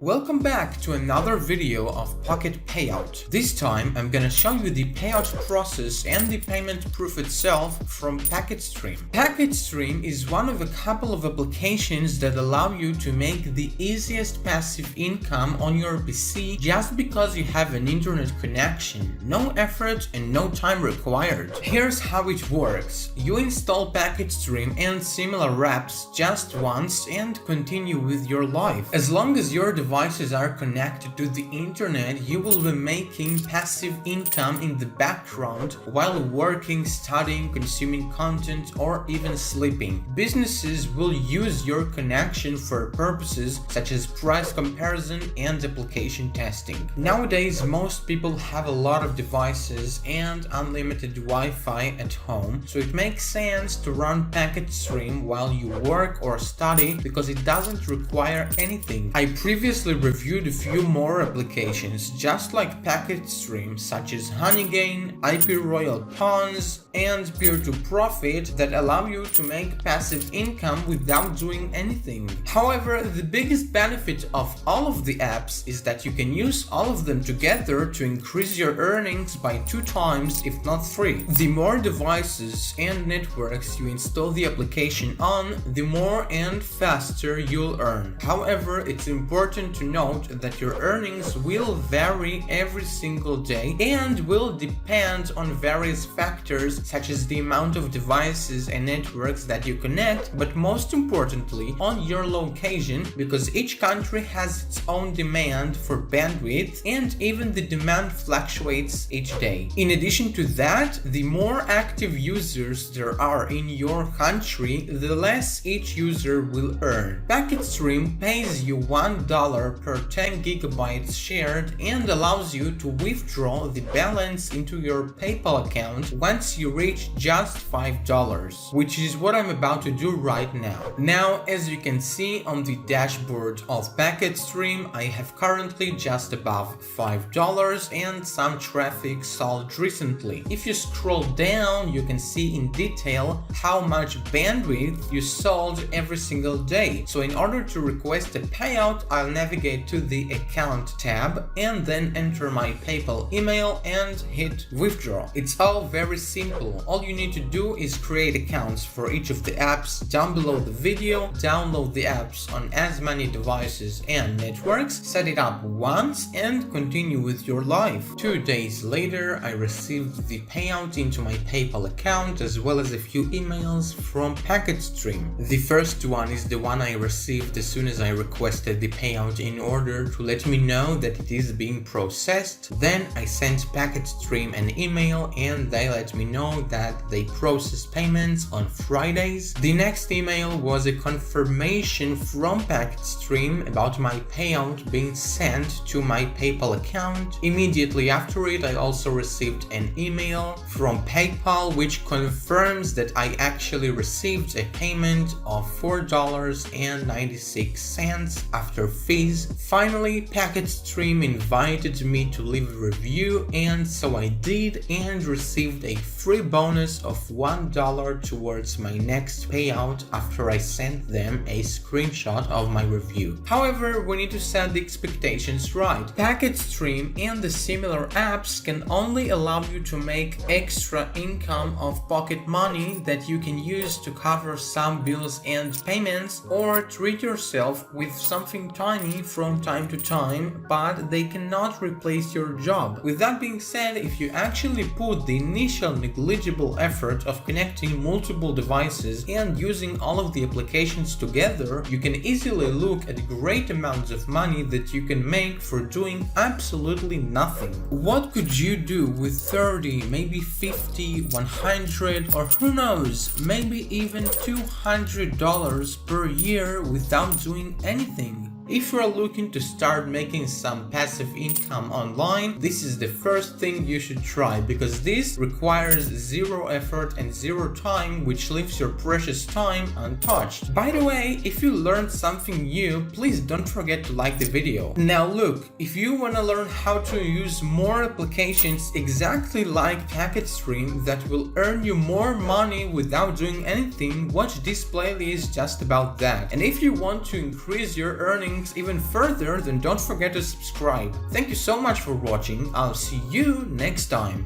Welcome back to another video of Pocket Payout. This time I'm gonna show you the payout process and the payment proof itself from PacketStream. PacketStream is one of a couple of applications that allow you to make the easiest passive income on your PC just because you have an internet connection. No effort and no time required. Here's how it works. You install PacketStream and similar apps just once and continue with your life. As long as your devices are connected to the internet, you will be making passive income in the background while working, studying, consuming content, or even sleeping. Businesses will use your connection for purposes such as price comparison and application testing. Nowadays, most people have a lot of devices and unlimited Wi-Fi at home, so it makes sense to run PacketStream while you work or study because it doesn't require anything. I previously reviewed a few more applications just like PacketStream, such as Honeygain, IP Royal Pawns, and Peer-to-Profit that allow you to make passive income without doing anything. However, the biggest benefit of all of the apps is that you can use all of them together to increase your earnings by 2 times, if not 3. The more devices and networks you install the application on, the more and faster you'll earn. However, it's important to note that your earnings will vary every single day and will depend on various factors such as the amount of devices and networks that you connect, but most importantly on your location, because each country has its own demand for bandwidth and even the demand fluctuates each day. In addition to that, the more active users there are in your country, the less each user will earn. PacketStream pays you $1 per 10 gigabytes shared and allows you to withdraw the balance into your PayPal account once you reach just $5, which is what I'm about to do right now. Now, as you can see on the dashboard of PacketStream, I have currently just above $5 and some traffic sold recently. If you scroll down, you can see in detail how much bandwidth you sold every single day. So in order to request a payout, I'll navigate to the account tab and then enter my PayPal email and hit withdraw. It's all very simple. All you need to do is create accounts for each of the apps down below the video, download the apps on as many devices and networks, set it up once and continue with your life. 2 days later, I received the payout into my PayPal account as well as a few emails from PacketStream. The first one is the one I received as soon as I requested the payout in order to let me know that it is being processed. Then I sent PacketStream an email and they let me know that they process payments on Fridays. The next email was a confirmation from PacketStream about my payout being sent to my PayPal account. Immediately after it, I also received an email from PayPal which confirms that I actually received a payment of $4.96 after fees. Finally, PacketStream invited me to leave a review, and so I did and received a free bonus of $1 towards my next payout after I sent them a screenshot of my review. However, we need to set the expectations right. PacketStream and the similar apps can only allow you to make extra income of pocket money that you can use to cover some bills and payments or treat yourself with something tiny from time to time, but they cannot replace your job. With that being said, if you actually put the initial negligible effort of connecting multiple devices and using all of the applications together, you can easily look at great amounts of money that you can make for doing absolutely nothing. What could you do with $30, maybe $50, $100, or who knows, maybe even $200 per year without doing anything? If you are looking to start making some passive income online, this is the first thing you should try, because this requires zero effort and zero time, which leaves your precious time untouched. By the way, if you learned something new, please don't forget to like the video. Now look, if you want to learn how to use more applications exactly like PacketStream that will earn you more money without doing anything, watch this playlist just about that. And if you want to increase your earnings things even further, then don't forget to subscribe. Thank you so much for watching. I'll see you next time.